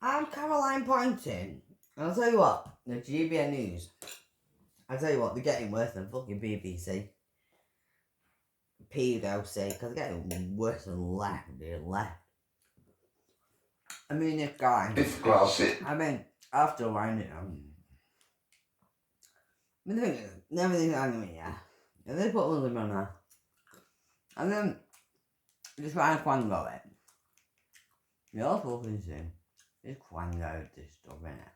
I'm Caroline Poynton. And I'll tell you what, the GBN News, I'll tell you what, they're getting worse than fucking BBC. PWC, because they're getting worse than left, dude, left. I mean, this guy. It's classic. I mean, after writing it, the thing is, everything's angry, yeah. And they put Lily on there. And then, just trying to quango it. The awful thing is quango this stuff, innit?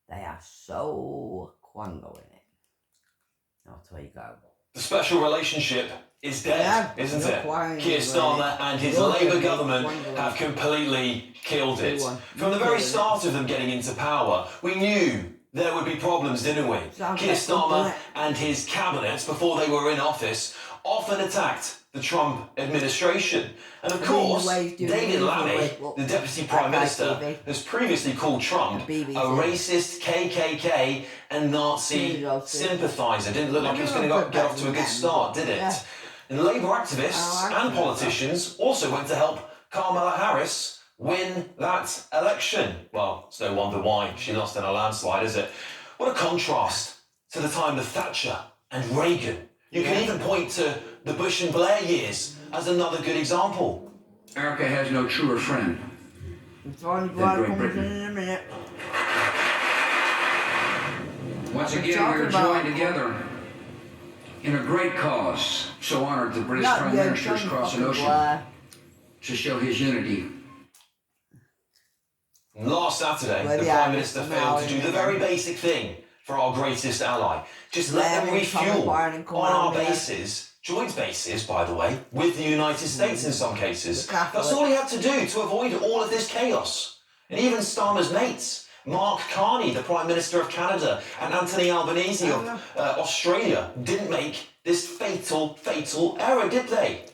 They are so quango in it. That's where you go. The special relationship is dead, isn't it? Keir Starmer and his Labour government have completely killed it. From the very start of them getting into power, we knew there would be problems, didn't we? Keir Starmer and his cabinet, before they were in office, often attacked the Trump administration. And of course, David Lammy, the Deputy Prime Minister, has previously called Trump a racist KKK and Nazi sympathiser. Didn't look like he was going to get off to a good start, did it? And Labour activists and politicians also went to help Kamala Harris win that election. Well, it's no wonder why she lost in a landslide, is it? What a contrast to the time of Thatcher and Reagan. You can even point to the Bush and Blair years as another good example. America has no truer friend than Great Britain. Once again, we are joined together in a great cause. So honored the British Prime Minister has crossed an ocean to show his unity. Last Saturday, the Prime Minister failed to do the very basic thing for our greatest ally. Just let them refuel on our bases, joint bases, by the way, with the United States in some cases. That's all he had to do to avoid all of this chaos. And even Starmer's mates, Mark Carney, the Prime Minister of Canada, and Anthony Albanese of Australia, didn't make this fatal error, did they?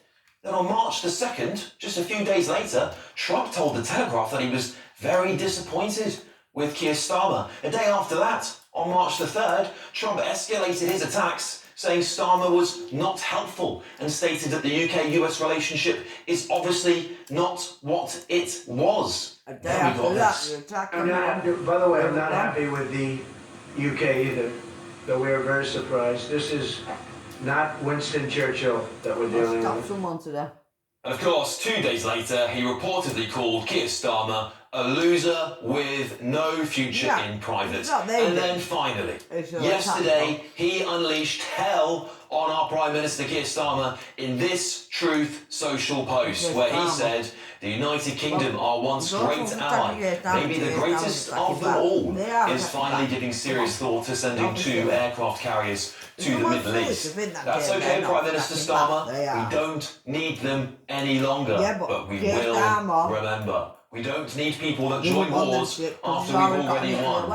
Then on March the 2nd, just a few days later, Trump told the Telegraph that he was very disappointed with Keir Starmer. A day after that, on March the 3rd, Trump escalated his attacks, saying Starmer was not helpful and stated that the UK-US relationship is obviously not what it was. A day after that, by the way, I'm not happy with the UK either, though we are very surprised. This is not Winston Churchill that we're dealing with. Someone today. And of course, 2 days later, he reportedly called Keir Starmer a loser with no future in private. And then finally, yesterday, he unleashed hell on our Prime Minister Keir Starmer in this Truth Social post, where he said, the United Kingdom, our once great ally, maybe the greatest of them all, is finally giving serious thought to sending 2 aircraft carriers to the Middle East. That's okay, Prime Minister Starmer, we don't need them any longer, but we will remember. We don't need people that join wars after we've already won.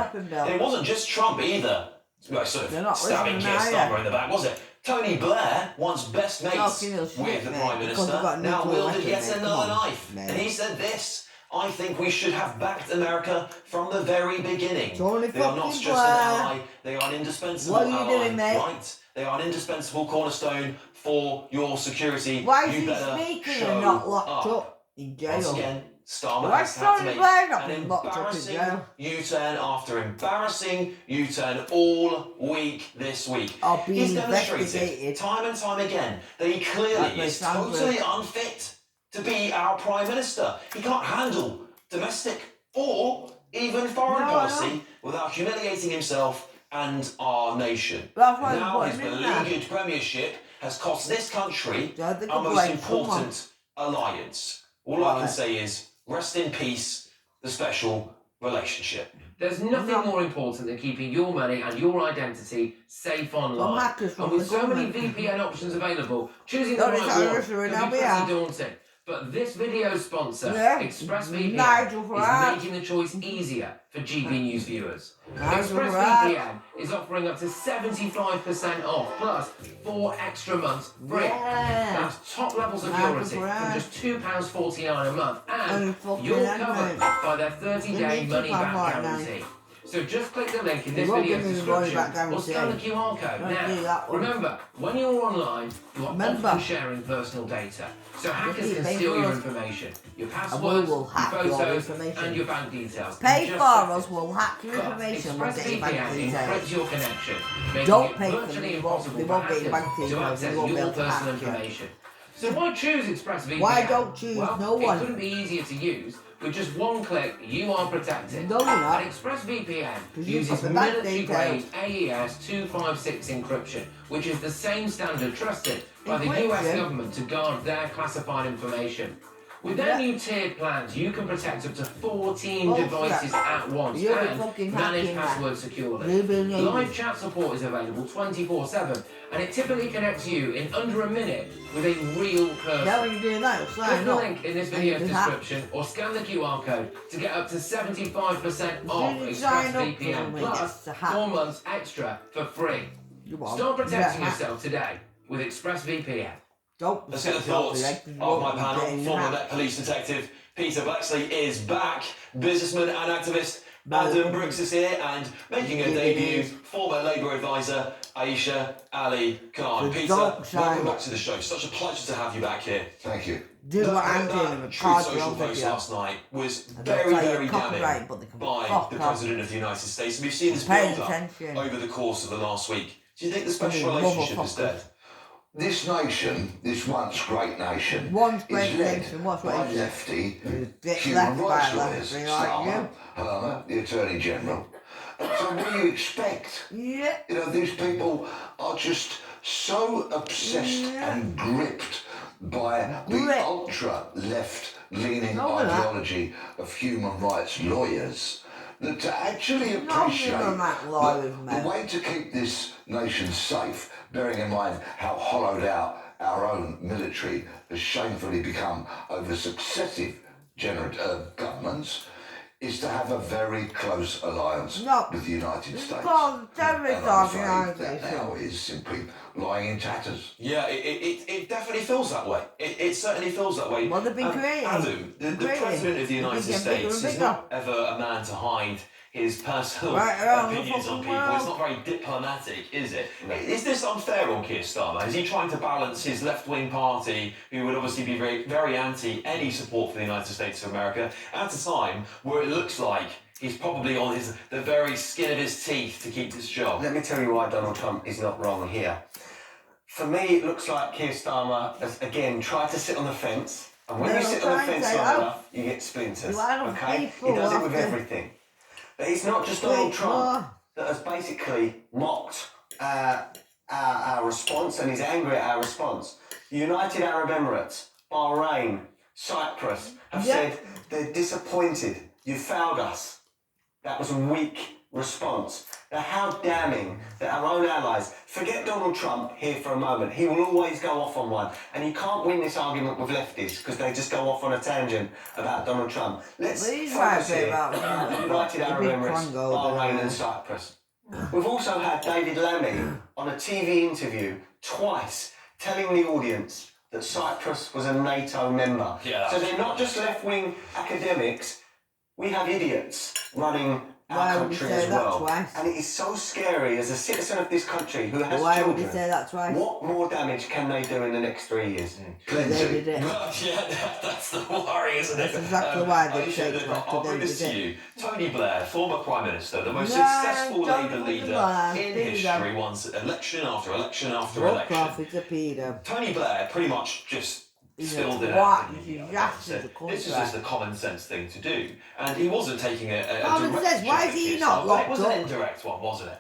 It wasn't just Trump either. Sort of stabbing Keir Starmer in the back, was it? Tony Blair, once best mates with the Prime Minister, now wielded yet another knife. And he said this: I think we should have backed America from the very beginning. They are not just an ally, they are an indispensable ally, right? They are an indispensable cornerstone for your security. Why is he speaking and not locked up in jail? Once again, Starmer has had to make an embarrassing U-turn after embarrassing U-turn all week this week. He's demonstrated time and time again that he clearly is totally unfit to be our Prime Minister. He can't handle domestic or even foreign policy without humiliating himself and our nation. Now his beleaguered premiership has cost this country our most important alliance. All I can say is, rest in peace, the special relationship. There's nothing more important than keeping your money and your identity safe online. And with so many VPN options available, choosing the right one can be pretty daunting. But this video's sponsor, ExpressVPN, is making the choice easier for GB News viewers. ExpressVPN is offering up to 75% off, plus 4 extra months free. That's top-level security from just £2.49 a month, and you're covered by their 30-day money-back guarantee. So just click the link in this video's description or scan the QR code. Now, remember, when you're online, you are often sharing personal data. So hackers can steal your information, your passwords, your photos, and your bank details. Pay for us, we'll hack your information, we'll get your bank details. Encrypts your connection, making Don't it pay for virtually them, impossible they for won't get your bank hackers to details, access they won't be your able to personal hack you. information. So why choose ExpressVPN? Why don't choose no one? It couldn't be easier to use. With just one click, you are protected. No, you're not. And ExpressVPN You uses got the bank military-grade details. AES 256 encryption, which is the same standard trusted by the Encryption? US government to guard their classified information. With their new tiered plans, you can protect up to 14 devices at once and manage passwords securely. Live chat support is available 24/7, and it typically connects you in under a minute with a real person. Now when you do that, Click the link in this video's description or scan the QR code to get up to 75% off ExpressVPN plus 4 months extra for free. Start protecting yourself today with ExpressVPN. Let's get the thoughts of my panel. Former Met Police Detective Peter Blacksley is back. Businessman and activist Adam Brooks is here, and making her debut, former Labour advisor Aisha Ali Khan. Peter, welcome back to the show. Such a pleasure to have you back here. Thank you. That Truth Social post last night was very, very damning by the President of the United States. And we've seen this build up over the course of the last week. Do you think the special relationship is dead? This nation, this once great nation, great is led nation, by lefty human rights lawyers, Starmer, Herman, the Attorney General. And so what do you expect? Yeah. You know, these people are just so obsessed and gripped by the ultra-left-leaning ideology of human rights lawyers that to actually appreciate the way to keep this nation safe, bearing in mind how hollowed out our own military has shamefully become over successive governments, is to have a very close alliance with the United States. And I'm afraid that now is simply lying in tatters. Yeah, it definitely feels that way. It certainly feels that way. Well, they've been creating. Adam, the President of the United States is not ever a man to hide his personal opinions on people. It's not very diplomatic, is it? No. Is this unfair on Keir Starmer? Is he trying to balance his left-wing party, who would obviously be very, very anti any support for the United States of America, at a time where it looks like he's probably on the very skin of his teeth to keep this job? Let me tell you why Donald Trump is not wrong here. For me, it looks like Keir Starmer has, again, tried to sit on the fence. And when you sit on the fence long enough, you get splinters. Okay? He does it with everything. But it's not just Donald Trump that has basically mocked our response and is angry at our response. The United Arab Emirates, Bahrain, Cyprus have said they're disappointed. You failed us. That was a weak response. Now, how damning that our own allies, forget Donald Trump here for a moment, he will always go off on one, and you can't win this argument with lefties because they just go off on a tangent about Donald Trump. Let's focus here on the United Arab Emirates, Bahrain and Cyprus. We've also had David Lammy on a TV interview twice telling the audience that Cyprus was a NATO member. Yeah. So they're not just left-wing academics, we have idiots running our country as well. And it is so scary as a citizen of this country who has children. Would you say that twice? What more damage can they do in the next 3 years? Plenty. Yeah, that's the worry, isn't it? That's exactly why they say it. I'll bring this to you. Tony Blair, former Prime Minister, the most successful Labour leader in history, once election after election after election. Tony Blair pretty much just spilled it out. This is just a common sense thing to do, and he wasn't taking a direct sense. Why is he not locked up? It was an indirect one, wasn't it?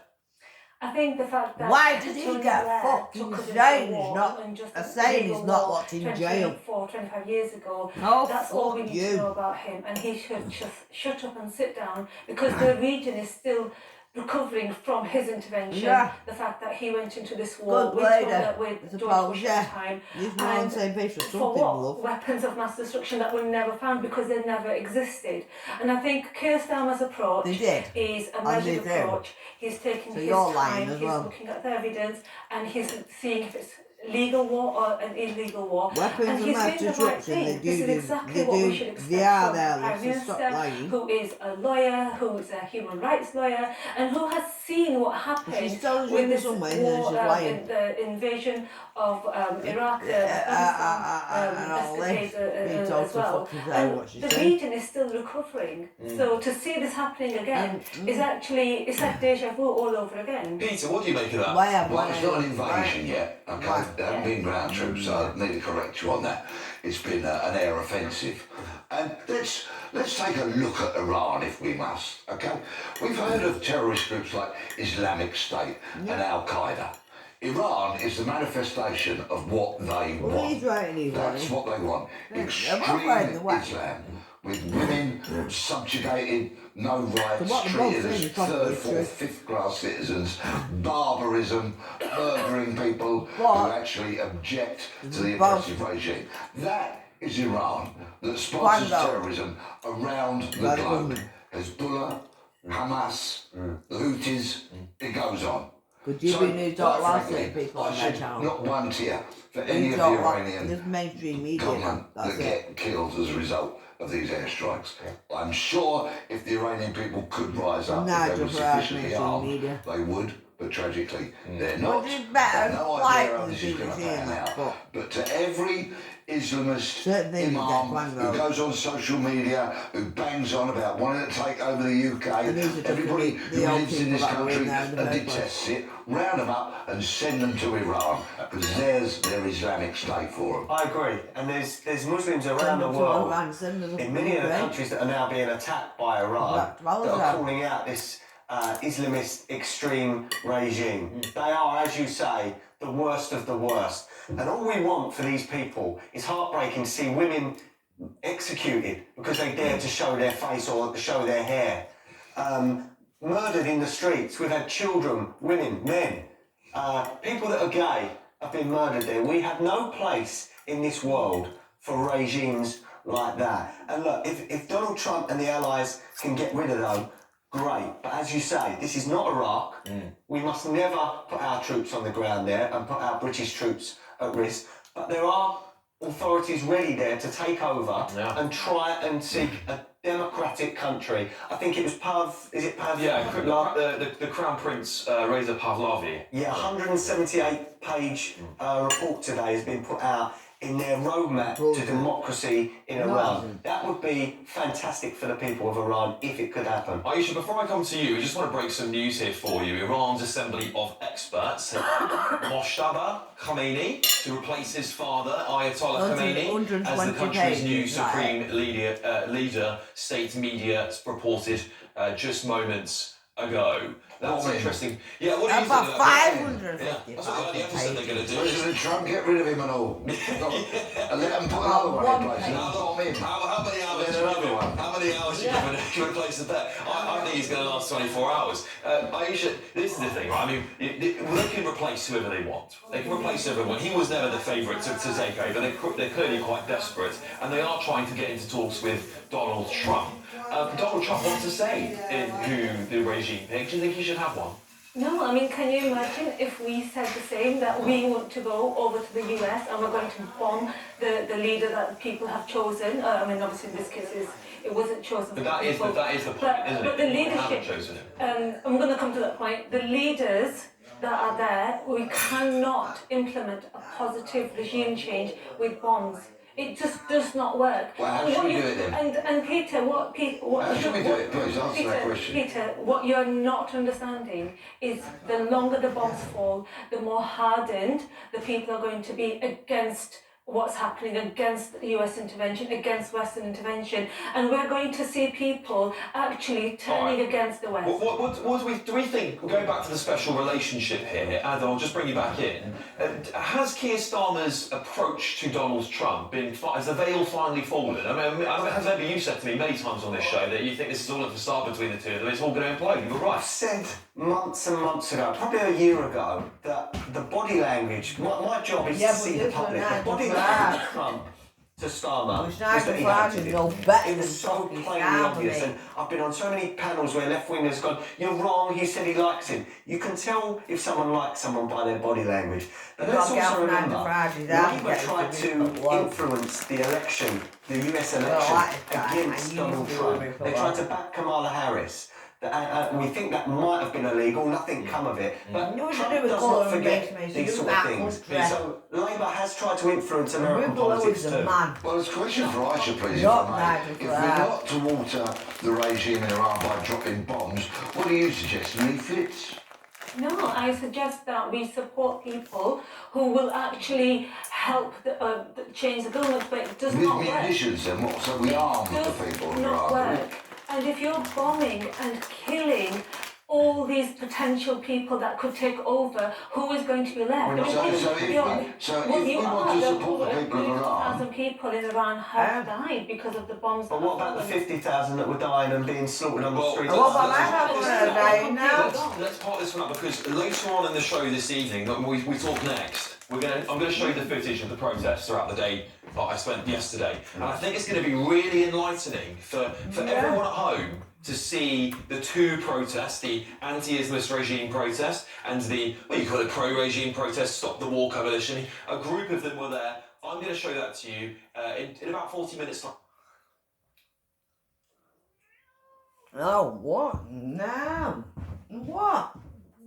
I think the fact that why did he get fucked? He's saying he's not locked in jail. 25 years ago. No, that's all we need to know about him, and he should just shut up and sit down because the region is still recovering from his intervention. Yeah. The fact that he went into this war with George Bush at the time, and for what? Weapons of mass destruction that were never found because they never existed. And I think Keir Starmer's approach is a measured approach. He's taking his time, he's looking at the evidence, and he's seeing if it's legal war or an illegal war. Weapons and of he's mass doing the right destruction, thing. This is exactly what we should expect from the Prime Minister, who is a lawyer, who is a human rights lawyer, and who has seen what happened with this war, the invasion of Iraq, as well. And the region is still recovering. So to see this happening again is actually, it's like deja vu all over again. Peter, what do you make of that? Well, it's not an invasion yet, okay? There haven't been ground troops, so I need to correct you on that. It's been an air offensive. And let's take a look at Iran, if we must, okay? We've heard of terrorist groups like Islamic State and Al-Qaeda. Iran is the manifestation of what they want. That's what they want. Extreme Islam, with women subjugated, no rights, treated as third, fourth, fifth class citizens, barbarism, murdering people who actually object to the oppressive regime. That is Iran that sponsors terrorism around the globe. Hezbollah, Hamas, the Houthis, it goes on. Could you be news people on that channel? Not one tear for any of the Iranian government that get killed as a result of these airstrikes. I'm sure if the Iranian people could rise up, if they were sufficiently armed, they would, but tragically they're not. They have no idea how this is going to pan out. But to every Islamist imam who goes on social media, who bangs on about wanting to take over the UK, everybody who lives in this country and detests it, round them up and send them to Iran, because there's their Islamic state for them. I agree, and there's Muslims around the world, in many of the countries that are now being attacked by Iran, that are calling out this Islamist extreme regime. They are, as you say, the worst of the worst. And all we want for these people is heartbreaking to see women executed because they dared to show their face or show their hair. Murdered in the streets. We've had children, women, men. People that are gay have been murdered there. We have no place in this world for regimes like that. And look, if Donald Trump and the allies can get rid of them, great. But as you say, this is not Iraq. We must never put our troops on the ground there and put our British troops at risk. But there are authorities ready there to take over and try and seek a democratic country. I think it was is it Pav? Yeah, the Crown Prince Reza Pahlavi. Yeah, 178-page report today has been put out in their roadmap to democracy in Iran. That would be fantastic for the people of Iran if it could happen. Aisha, before I come to you, I just want to break some news here for you. Iran's Assembly of Experts Moshtaba Khamenei to replace his father, Ayatollah Khamenei, as the country's new supreme leader, state media reported just moments ago. That's interesting. Yeah, what do you think about 550? That's what the said they're going to do. President Trump, get rid of him and all. And let them put another one in place. How many hours do you can replace the bet? I think he's going to last 24 hours. Aisha, this is the thing, right? I mean, they can replace whoever they want. They can replace everyone. He was never the favourite to take over. They're clearly quite desperate, and they are trying to get into talks with Donald Trump. Donald Trump wants to say who the regime picks. Do you think he should have one? No, I mean, can you imagine if we said the same, that we want to go over to the US and we're going to bomb the leader that the people have chosen? I mean, obviously in this case it wasn't chosen. But that is the point, isn't it? But the leadership, I'm going to come to that point. The leaders that are there, we cannot implement a positive regime change with bombs. It just does not work. Well, how should we do it then? And Peter, how should we do it? Please answer that question. Peter, what you're not understanding is the longer the bombs fall, the more hardened the people are going to be against what's happening, against US intervention, against Western intervention, and we're going to see people actually turning against the West. What do we think, going back to the special relationship here, and I'll just bring you back in, has Keir Starmer's approach to Donald Trump has the veil finally fallen? I mean, as ever you said to me many times on this show that you think this is all a facade between the two of them, it's all going to implode. You were right. I've said months and months ago, probably a year ago, that the body language, my job is to see the public, the body language of Trump to Starmer Which was that he hated him. no better It was so plainly obvious, and I've been on so many panels where left-wingers gone, you're wrong, he said he likes him. You can tell if someone likes someone by their body language. But let's also remember, Labour tried to influence the election, the US election, against Donald Trump. They tried to back Kamala Harris. We think that might have been illegal, nothing come of it. But Trump does not forget these sort of things. So Labour has tried to influence American politics too. Well, it's a question for I should please, if I may. If we're not to water the regime in Iran by dropping bombs, what do you suggest? Leaflets? No, I suggest that we support people who will actually help change the government, but it does not work. With munitions then, what? So we arm the people who not work. And if you're bombing and killing all these potential people that could take over, who is going to be left? So if we want to support the people of Iran... 50,000 people in Iran have died because of the bombs. But what about the 50,000 that were dying and being slaughtered on the streets? What about my dying now? Let's part this one up, because later on in the show this evening, we talk next. I'm going to show you the footage of the protests throughout the day that I spent yesterday, and I think it's going to be really enlightening for everyone at home to see the two protests, the anti-Islamist regime protest and the, what you call it, pro-regime protest, Stop the War coalition. A group of them were there. I'm going to show that to you in about 40 minutes time. Oh, what? No. What?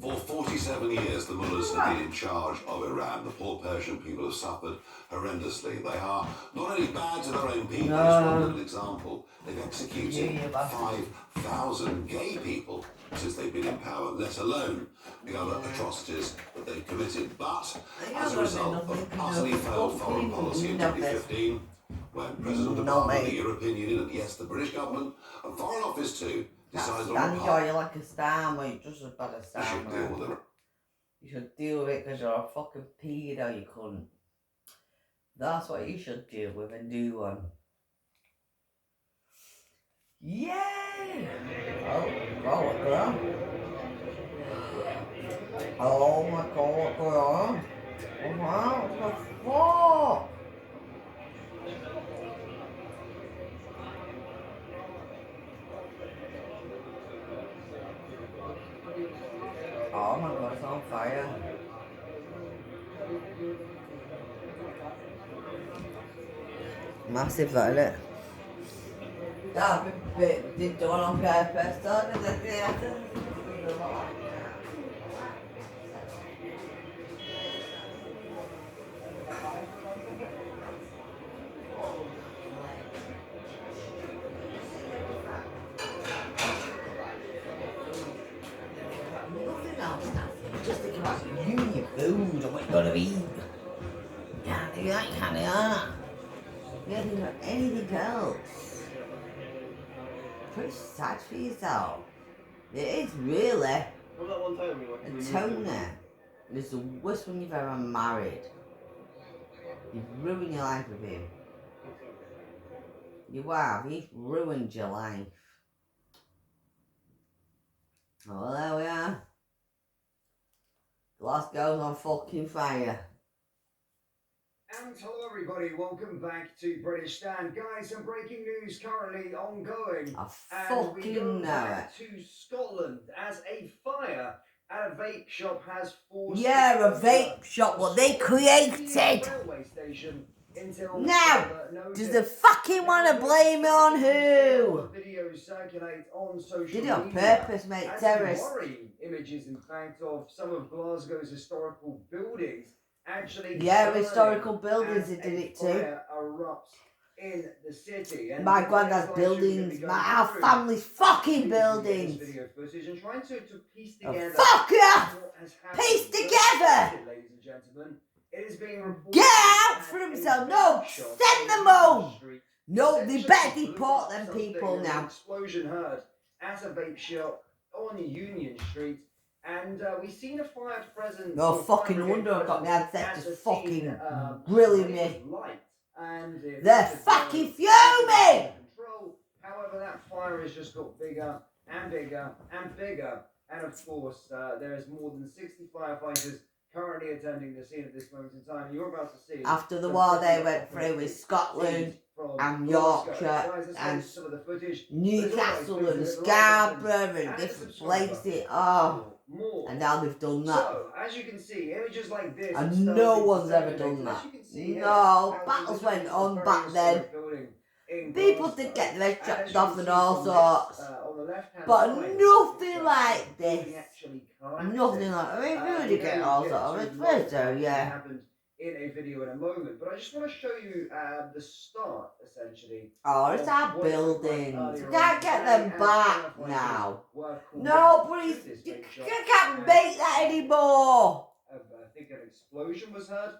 For 47 years, the mullahs have been in charge of Iran. The poor Persian people have suffered horrendously. They are not only bad to their own people, as one little example, they've executed 5,000 gay people since they've been in power, let alone the other atrocities that they've committed. But as a result of utterly failed foreign policy in 2015, when President Obama, the European Union, and yes, the British government, and Foreign Office too, decided on a path. You're like a star, mate, just as bad as star. You should deal with it because you're a fucking pedo, you cunt. That's what you should deal with and do one. Yay! Oh, what's going on? Oh my god, what's going on? Oh wow, what the fuck? Oh my god, it's on fire. Massive, that, isn't it? That been done on purpose, don't it? Just think about you and your food and what you're gonna eat. You can't do that, you can't do that. You can't think of anything else. Pretty sad for yourself. It is really a Tony. It's the worst one you've ever married. You've ruined your life with him. You have, he's ruined your life. Oh, well, there we are. Glasgow's on fucking fire. And hello everybody, welcome back to British Stand. Guys, some breaking news currently ongoing. I fucking know it. To Scotland as a fire at a vape shop has forced... Yeah, a vape shop, what they created. Railway station until now, does the fucking want to blame it on who? Videos circulate on social media. Did it on purpose, mate, terrorists. Worrying images, in fact, of some of Glasgow's historical buildings actually... Yeah, historical buildings, they did it too. Erupts in the city. And my granddad's buildings, our family's fucking buildings. Video footage and trying to piece together... Fuck off! Piece together! Ladies and gentlemen, it is being reported... Get out for themselves! No! Send them home! No, they better deport them people now. Explosion heard at a vape shop on Union Street. And we've seen a fire presence. No fucking wonder I've got my ancestors fucking grilling me. They're fucking fuming! However, that fire has just got bigger and bigger and bigger. And of course, there is more than 60 firefighters currently attending the scene at this moment in time. You're about to see. After the war they went through with Scotland and Yorkshire and Newcastle and Scarborough and different places. Oh, and now they've done that. So, as you can see, images like this. And no one's ever done that. No, battles went on back then. People did get their heads chopped off and all sorts. But nothing like this. Nothing like, I mean, we did get all sorts of it, so yeah. Happened in a video in a moment, but I just want to show you the start, essentially. Oh, it's our buildings. We can't get them back now. Nobody's, you can't make that anymore. I think an explosion was heard.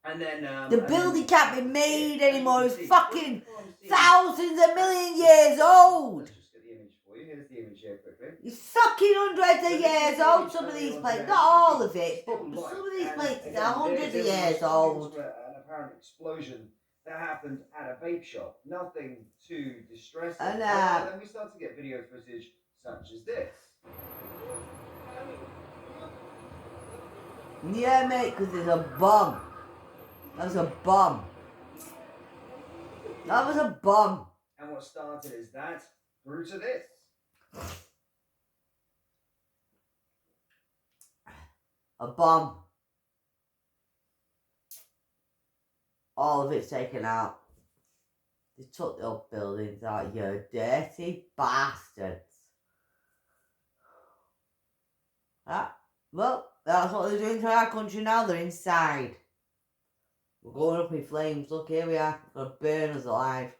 And then the building can't be made anymore. It's fucking thousands of million years old. Let's just get the image for you. Here's the image here quickly. It's fucking hundreds of years old, some of these places. Not all of it, but some of these places are hundreds of years old. An apparent explosion that happened at a vape shop. Nothing too distressing. And then we start to get video footage such as this. Yeah, mate, because there's a bomb. That was a bomb. That was a bomb. And what started is that through to this. A bomb. All of it's taken out. They took the old buildings out, you dirty bastards. Well, that's what they're doing to our country now. They're inside. We're going up in flames. Look, here we are. They're going to burn us alive.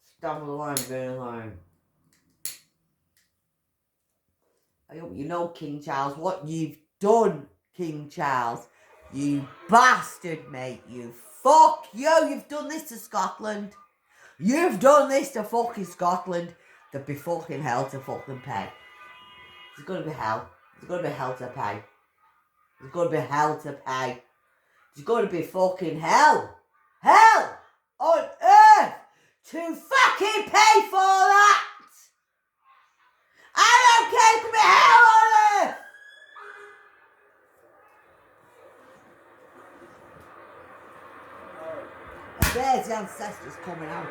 Stamp of the line, burn alive. I hope you know, King Charles, what you've done, King Charles. You bastard, mate. You fuck you. You've done this to Scotland. You've done this to fucking Scotland. There'd be fucking hell to fucking pay. There's going to be hell. There's going to be hell to pay. There's going to be hell to pay. There's going to be fucking hell. Hell on earth to fucking pay for that. I don't care. It's going to be hell on earth. And there's the ancestors coming out.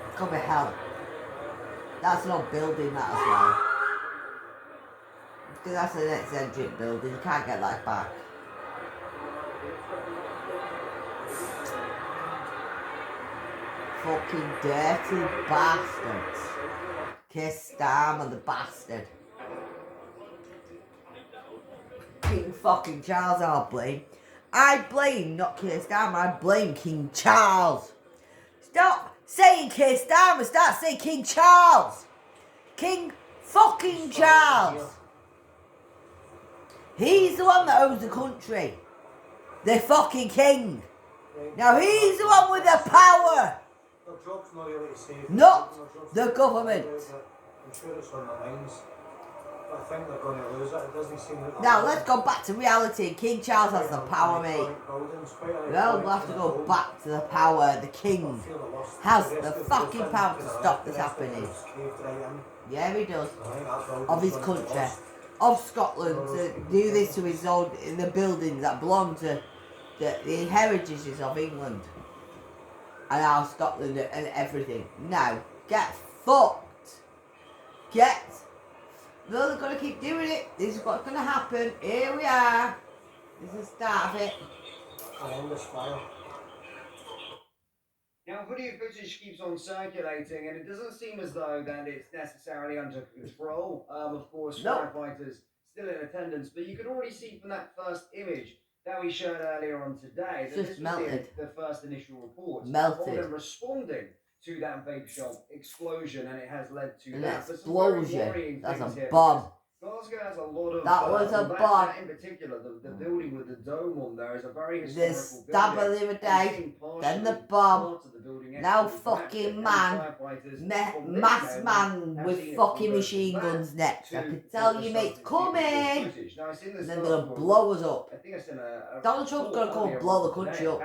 It's going to be hell. That's not building that as well. Because that's an eccentric building, you can't get that back. Fucking dirty bastards. Kiss Starmer, the bastard. King fucking Charles I'll blame. I blame not Keir Starmer, I blame King Charles. Stop saying Keir Starmer, start saying King Charles. King fucking Charles. He's the one that owns the country. The fucking king. Now he's the one with the power. Not the government. I'm sure it's on their minds. But I think they're going to lose it. It doesn't seem that. Now let's go back to reality. King Charles has the power, mate. Well, we'll have to go back to the power. The king has the fucking power to stop this happening. Yeah, he does. Of his country. Of Scotland, to do this to his own, in the buildings that belong to the heritages of England and our Scotland and everything. Now, get fucked. No, they're going to keep doing it. This is what's going to happen. Here we are. This is the start of it. Now, video footage keeps on circulating, and it doesn't seem as though that it's necessarily under control. Of course, firefighters still in attendance, but you could already see from that first image that we showed earlier on today that this was the first initial report of them responding to that vape shop explosion, and it has led to that. Explosion. That's a bomb. Glasgow has a lot of... That was a bomb. That in particular, the building with the dome on there is a very historical building. The stabber the other day, then the bomb, now fucking mass man with fucking machine guns next. I can tell you, mate, coming! And then they're going to blow us up. Donald Trump's going to come and blow the country up.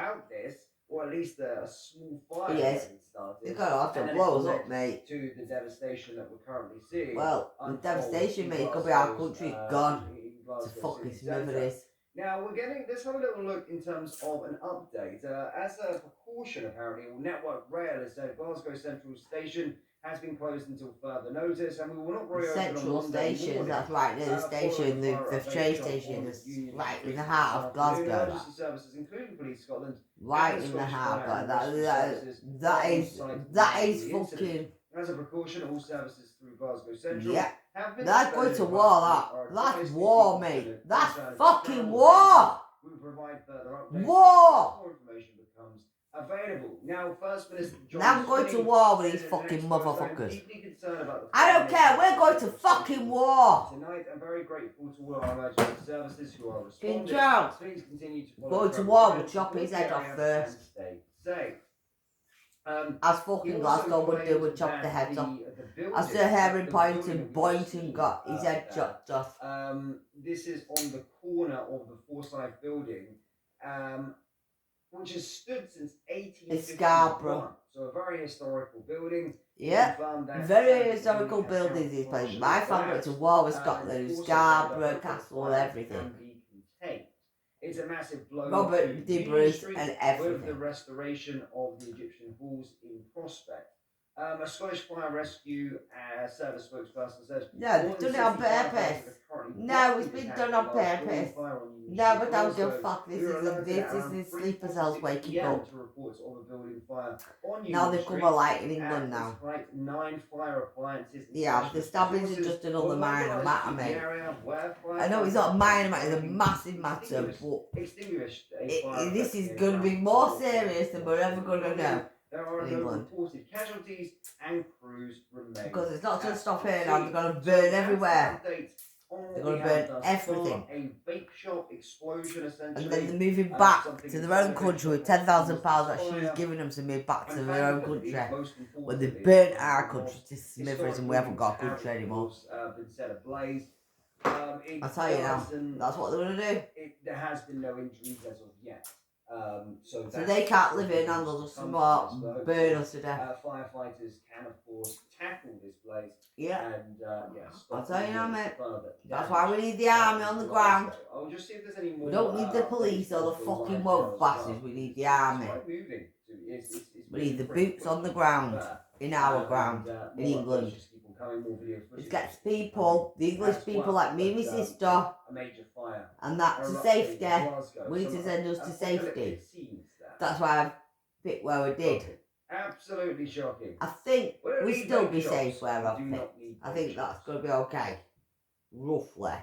or at least a small fire Yes. that had started. You're going to have to blow us up, mate. To the devastation that we're currently seeing. Well, the devastation, mate, could be our country gone to fucking smithereens. Now, let's have a little look in terms of an update. As a precaution, apparently, Network Rail has said Glasgow Central Station has been closed until further notice, and we will not reopen Central Station, that's right near the station, the train station is right in the heart of Glasgow. Emergency services, including Police Scotland, right in the heart, like that is fucking. As a precaution, all services through Glasgow Central. Yeah. That's going to war, that's war, mate. That's fucking war! We will provide further updates. War! More information becomes available. Now, First Minister John Now I'm going to war with these fucking motherfuckers. I don't care, we're going to fucking war! Tonight, I'm very grateful to all our emergency services who are responding. King Charles, please continue to going to war, we'll chop his head off first. Stay safe. As fucking Glasgow would do, would chop the heads off. As Sir Harry Boynton got his head chopped off. This is on the corner of the Forsyth building, which has stood since 1851. Scarborough. So a very historical building. Yeah, very historical buildings these places. My family went to war with Scotland, Scarborough Castle, everything. It's a massive blow Robert to Debris and everything. with the restoration of the Egyptian halls in prospect. A Scottish Fire Rescue Service spokesperson says... Yeah, they've done it on purpose. No, it's been done on purpose. No, but don't give a fuck. This is sleeper cells waking up. Now they've come alight in England now. 9 fire appliances. Yeah, the stabbings are just another minor matter, mate. I know it's not a minor matter, it's a massive matter, but this is going to be more serious than we're ever going to know. There are no reported casualties and crews remain. Because it's not going to stop here now, they're going to burn everywhere. They're going to burn everything. A vape shop explosion, essentially. And then they're moving back to their own country with £10,000 that she's giving them to move back to their own country. When they burnt our country to smithereens and we haven't got a country anymore. I'll tell you now, that's what they're going to do. There has been no injuries as of yet. So they can't live in and they'll just burn us to death. Firefighters can, of course, tackle this blaze. Yeah. And, I'll tell you now, mate. That's why we need the army on the ground. I'll just see if there's any more. We don't need the police or the fucking woke bastards. We need the army. We need the boots on the ground. In our ground. In England. It gets people, the English people like me and my sister, and that to safety. We need to send us to safety. That's why I picked where we did. Absolutely shocking. I think we'll still be safe where I picked. I think that's going to be okay. Roughly.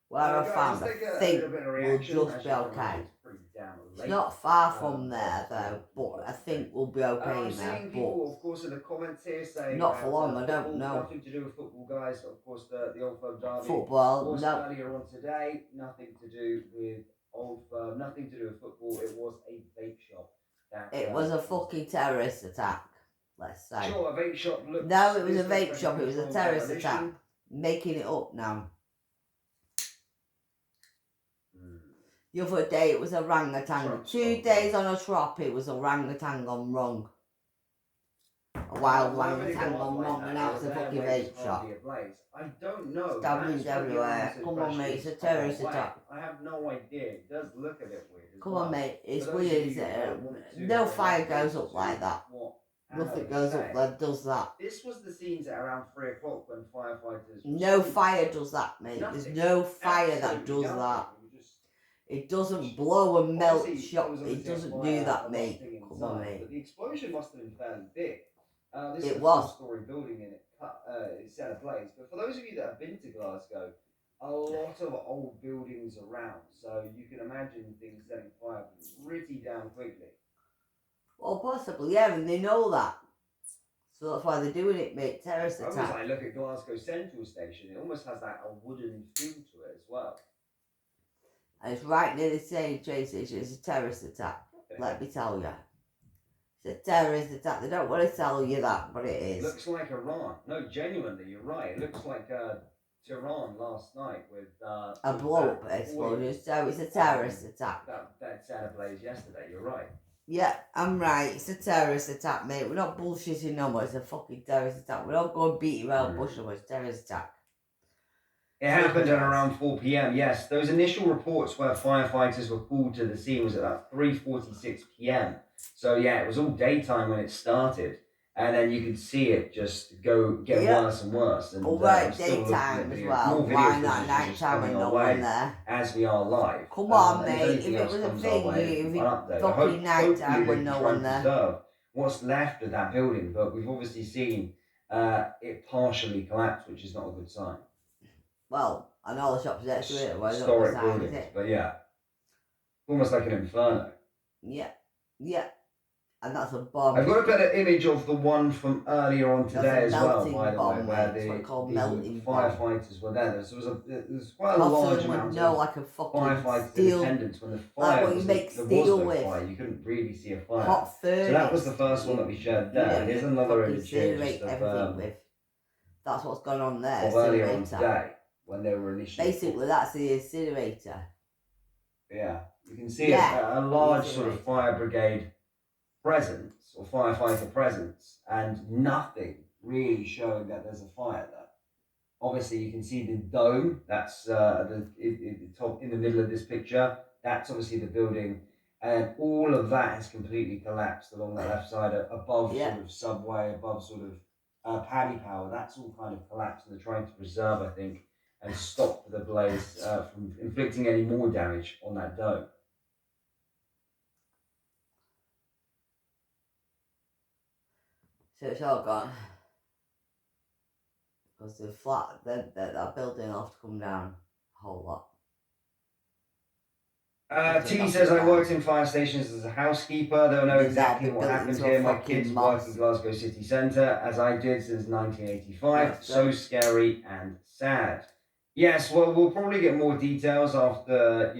Where I found, I think we'll just be okay. It's not far from there though, but I think we'll be okay in there. People, of course, in the comments here saying not for long. I don't know. Nothing to do with football, guys. Of course, the Old Firm derby. Football, no. Earlier on today, nothing to do with Old Firm. Nothing to do with football. It was a vape shop. It was a fucking terrorist attack. Let's say. Sure, a vape shop. No, it was a vape shop. It was a terrorist attack. Making it up now. The other day it was orangutan. 2 days on a trop it was orangutan gone wrong. A wild orangutan gone wrong and now it's a fucking vape shop. I don't know. Stabbings everywhere. Come on mate, it's a terrorist attack. I have no idea. It does look a bit weird. Come on mate, it's weird, isn't it? No fire goes up like that. Nothing goes up there, does that. This was the scenes at around 3 o'clock when firefighters... No fire does that mate. There's no fire that does that. It doesn't blow and melt shop. It doesn't do that, mate. Come on, mate. But the explosion must have been fairly big. This it is was. A 4-story building and it set ablaze. But for those of you that have been to Glasgow, a lot of old buildings around, so you can imagine things setting fire pretty damn quickly. Well, possibly, yeah, and they know that. So that's why they're doing it, mate. Terrorist attack. Almost like look at Glasgow Central Station. It almost has that a wooden feel to it as well. And it's right near the same train station. It's a terrorist attack. Let me tell you. It's a terrorist attack. They don't want to tell you that, but it is. Looks like Iran. No, genuinely, you're right. It looks like Tehran last night with a blow-up explosion. So it's a terrorist attack. That set ablaze yesterday. You're right. Yeah, I'm right. It's a terrorist attack, mate. We're not bullshitting no more. It's a fucking terrorist attack. We're not going beating around bush no more. It's a terrorist attack. It happened at around 4 p.m. Yes, those initial reports where firefighters were called to the scene was at about 3:46 p.m. So yeah, it was all daytime when it started, and then you could see it just get worse and worse. And all right, daytime as well. Why not nighttime and no one there? As we are live. Come on, mate. If it was a thing, if it fucking nighttime with no one there. What's left of that building, but we've obviously seen it partially collapse, which is not a good sign. Well, I know the shops next to it. Historic buildings, but yeah. Almost like an inferno. Yeah. And that's a bomb. I've got a better image of the one from earlier on today as well, by the way, where the firefighters were there. There was quite a large amount of firefighters in attendance when the fire was no fire. You couldn't really see a fire. Hot furnace. So that was the first one that we shared there. Here's another image here that's what's going on there. Of earlier on today. When they were initially... Basically, that's the incinerator. Yeah. You can see a large sort of fire brigade presence, or firefighter presence, and nothing really showing that there's a fire there. Obviously, you can see the dome, that's in the middle of this picture. That's obviously the building, and all of that has completely collapsed along that left side, above sort of subway, above sort of Paddy Power. That's all kind of collapsed, and they're trying to preserve, I think, and stop the blaze from inflicting any more damage on that dome. So it's all gone. Because the flat, that building will have to come down a whole lot. T says, I worked in fire stations as a housekeeper. Don't know exactly what happened here. My kids work in Glasgow city centre, as I did since 1985. So scary and sad. Yes, well, we'll probably get more details after,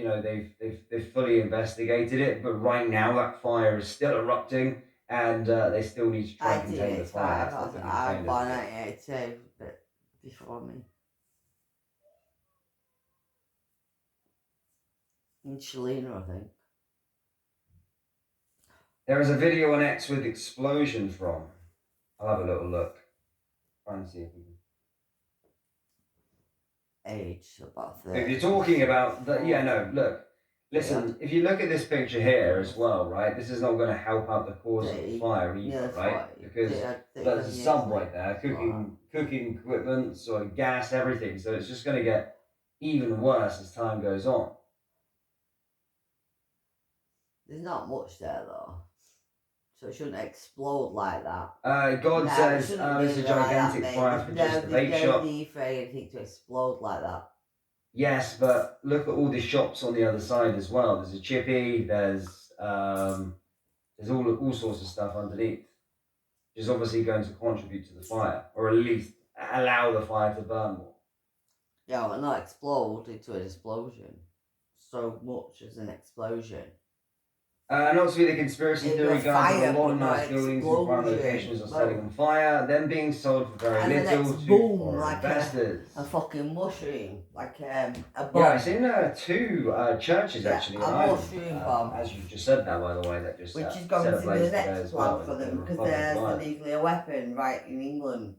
they've fully investigated it. But right now, that fire is still erupting, and they still need to try and contain the fire. I was born in 1982, but before me. In Shalina, I think. There is a video on X with explosion from. I'll have a little look. Try and see if we can. Age, about 30. If you're talking about look. Listen, if you look at this picture here as well, right, this is not going to help out the cause of the fire either, right? Because there's a subway there, cooking equipment, sort of gas, everything. So it's just going to get even worse as time goes on. There's not much there though. So it shouldn't explode like that. God says it's a gigantic fire for just a vape shop. There's no need for anything to explode like that. Yes, but look at all the shops on the other side as well. There's a chippy, there's all sorts of stuff underneath, which is obviously going to contribute to the fire, or at least allow the fire to burn more. Yeah, but not explode into an explosion. So much as an explosion. Not to be the conspiracy theory guys, a lot of nice buildings and prime locations are setting on fire, then being sold for very little to foreign investors. A fucking mushroom, like a bomb. Yeah, it's in two churches actually. A mushroom bomb. As you just said that, by the way, that just which is going to be the next one for them, because there's a nuclear weapon right in England.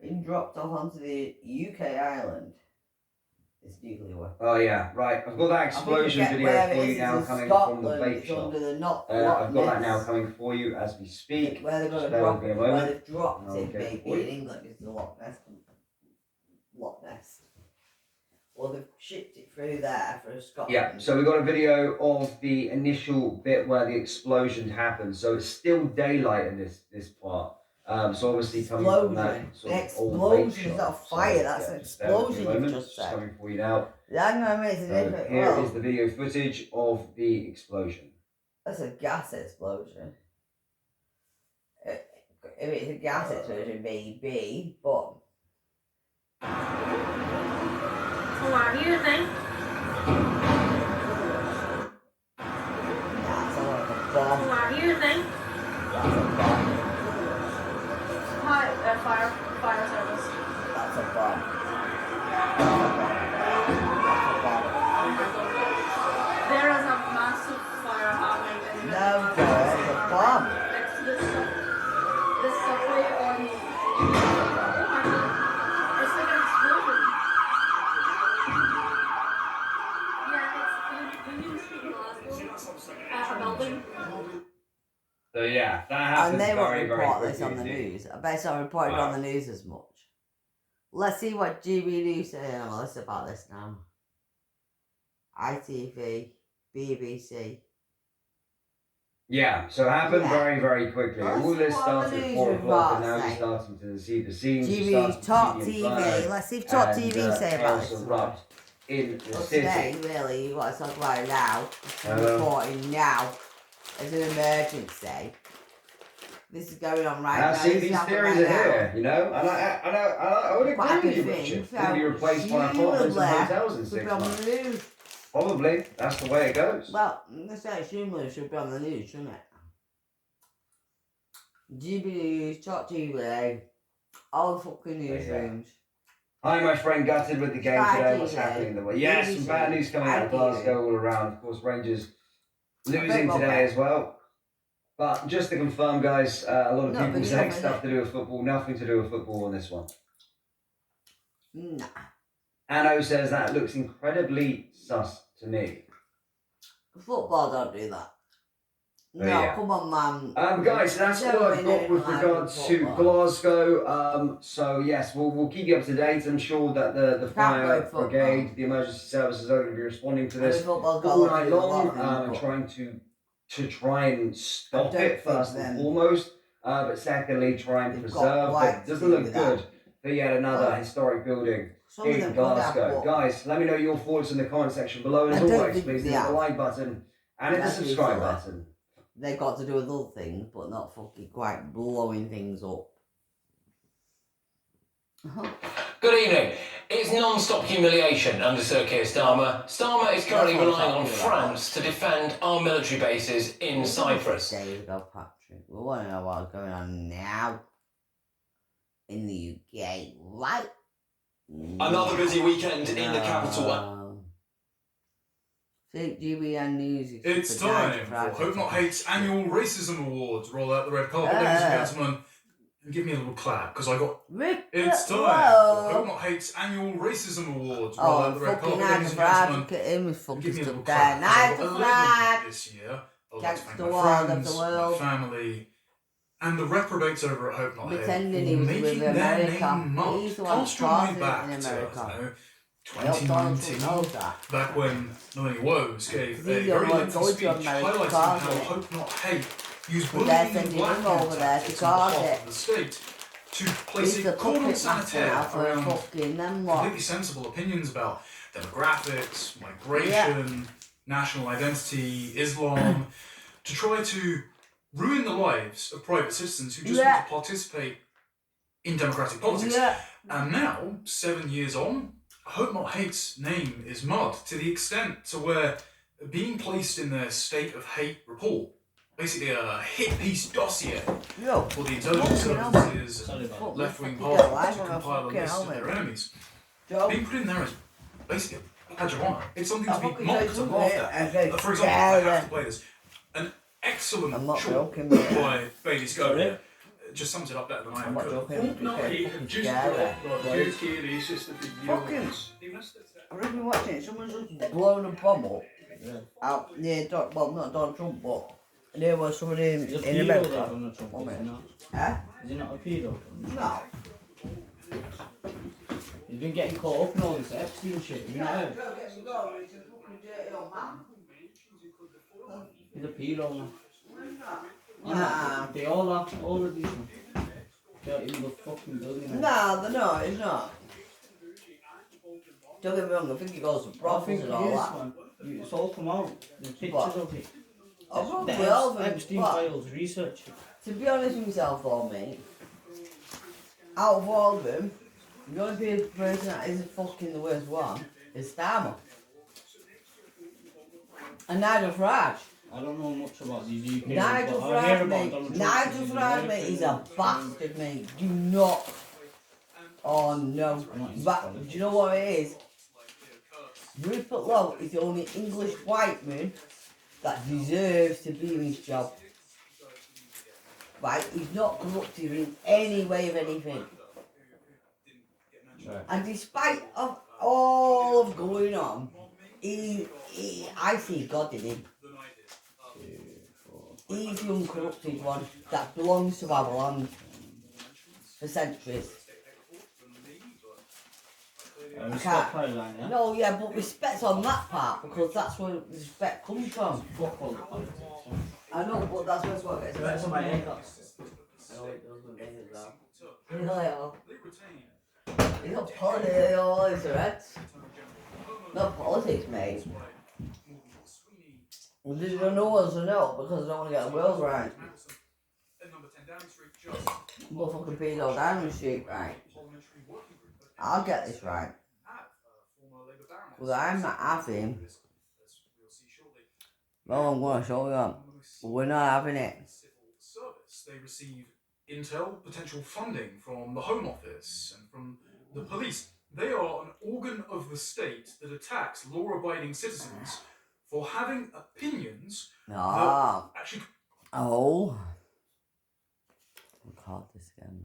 Being dropped off onto the UK island. This nuclear weapon. Oh yeah, right. I've got that explosion video for you now coming from the vape shop. I've got that now coming for you as we speak. Where they're going to drop it, where they've dropped it, maybe in England is the Loch Ness. Or they've shipped it through there for Scotland. Yeah, so we've got a video of the initial bit where the explosion happened. So it's still daylight in this part. So obviously coming from that sort of old vape shop. Explosion is not a fire, that's an explosion you just said. Just coming for you now. Here is the video footage of the explosion. That's a gas explosion. If it's a gas explosion, maybe, but... So are you think? That's like a bomb. So are you think? That's a bomb. Fire service. That's a bomb. So yeah, that happened and they won't very, very report quickly. this on the news. I bet it's not reported on the news as much. Let's see what GB News say on this about this now. ITV, BBC. Yeah, so it happened very, very quickly. Let's All this see what the started at news 4 o'clock, and now reports you're say. starting to see the scenes. GB's Talk TV. Let's see if Talk TV say about this. Erupt in the Well, city. today, really, you want to talk about it now. Reporting now as an emergency. This is going on right now. See, these theories are here, you know, and I would agree with you, Richard. They'll be replaced by apartments and hotels in 6 months. Probably, that's the way it goes. Well, let's say assumably it should be on the news, shouldn't it? GB News, Talk TV, all the fucking newsrooms. Hi, my friend, gutted with the game today. What's happening in the world? Yes, some bad news coming out of Glasgow all around. Of course, Rangers losing today as well. But just to confirm, guys, a lot of people saying stuff to do with football, nothing to do with football on this one. Nah. Anno says that looks incredibly sus to me. Football don't do that. No, come on, man. Guys, that's all I've got with regards to Glasgow. So yes, we'll keep you up to date. I'm sure that the fire brigade, the emergency services are going to be responding to this all night long and trying to try and stop it first and foremost, but secondly try and preserve. But it doesn't look good for yet another historic building in Glasgow. Guys, let me know your thoughts in the comment section below. And as always, please hit the like button and hit the subscribe button. They got to do with other things, but not fucking quite blowing things up. Good evening. It's non-stop humiliation under Sir Keir Starmer. Starmer is currently relying on France to defend our military bases in Cyprus. Days ago, Patrick. We want to know what's going on now in the UK, right? Another busy weekend in the capital. GBN News. It's time for Hope Not Hate's annual Racism Awards. Roll out the red carpet, ladies and gentlemen, and give me a little clap, because I got... It's time for Hope Not Hate's annual Racism Awards. Roll out the red carpet, ladies and gentlemen, and give me a little clap, because I got 11 this year. I'd like to thank my friends, my family, and the reprobates over at Hope Not Hate for making their name marked. Cast your mind back to, 2019, back when Melanie Woes gave a very lengthy speech highlighting how Hope Not Hate used bullying and blackmail tactics on behalf of the state to place a cordon sanitaire around completely sensible opinions about demographics, migration, national identity, Islam, to try to ruin the lives of private citizens who just want to participate in democratic politics. And now, 7 years on, Hope Not Hate's name is mud to the extent to where being placed in their state of hate report, basically a hit piece dossier for the intelligence services and left-wing parties to compile a list of their enemies, being put in there is basically a badge of honour. It's something to be mocked and laughed at. For example, I have to play this. An excellent short by Bailey Scovia just sums it up better than I am. I've been watching it. Someone's just blown a bomb up out near, well, not Donald Trump, but there was somebody in America. Huh? Is he not a pedo? No. He's been getting caught up in all this Epstein shit. You know? He's a pedo, man. They all are, all of these. They're in the fucking building. No, they're not, it's not. Don't get me wrong, I think he goes to brothels and all that. Man. It's all come out. There's pictures of it. The Epstein files, research. To be honest with myself though, mate, out of all of them, the only person that isn't fucking the worst one is Starmer. And Nigel Farage. I don't know much about these UK. Nigel Farage, mate, he's a bastard, mate. Do not. Oh no. But do you know what it is? Rupert Lowe is the only English white man that deserves to be in his job. Right? He's not corrupted in any way of anything. Right. And despite of all of going on, I see God in him. He's the uncorrupted one that belongs to Babylon for centuries. Respect Caroline, yeah? No, yeah, but respect's on that part because that's where respect comes from. Football politics, yeah. I know, but that's where it's what gets That's my haircuts. I know it does with me as well. It's not politics, all these threats. Not politics, mate. Well, did you know us or no? Because I don't want to get the world right. Motherfucking pedo Downing Street right. I'll get this right. Because I'm not having. Well, I'm going to show you. We're not having it. They receive intel, potential funding from the Home Office and from the police. They are an organ of the state that attacks law-abiding citizens for having opinions that actually... Oh. I caught this again.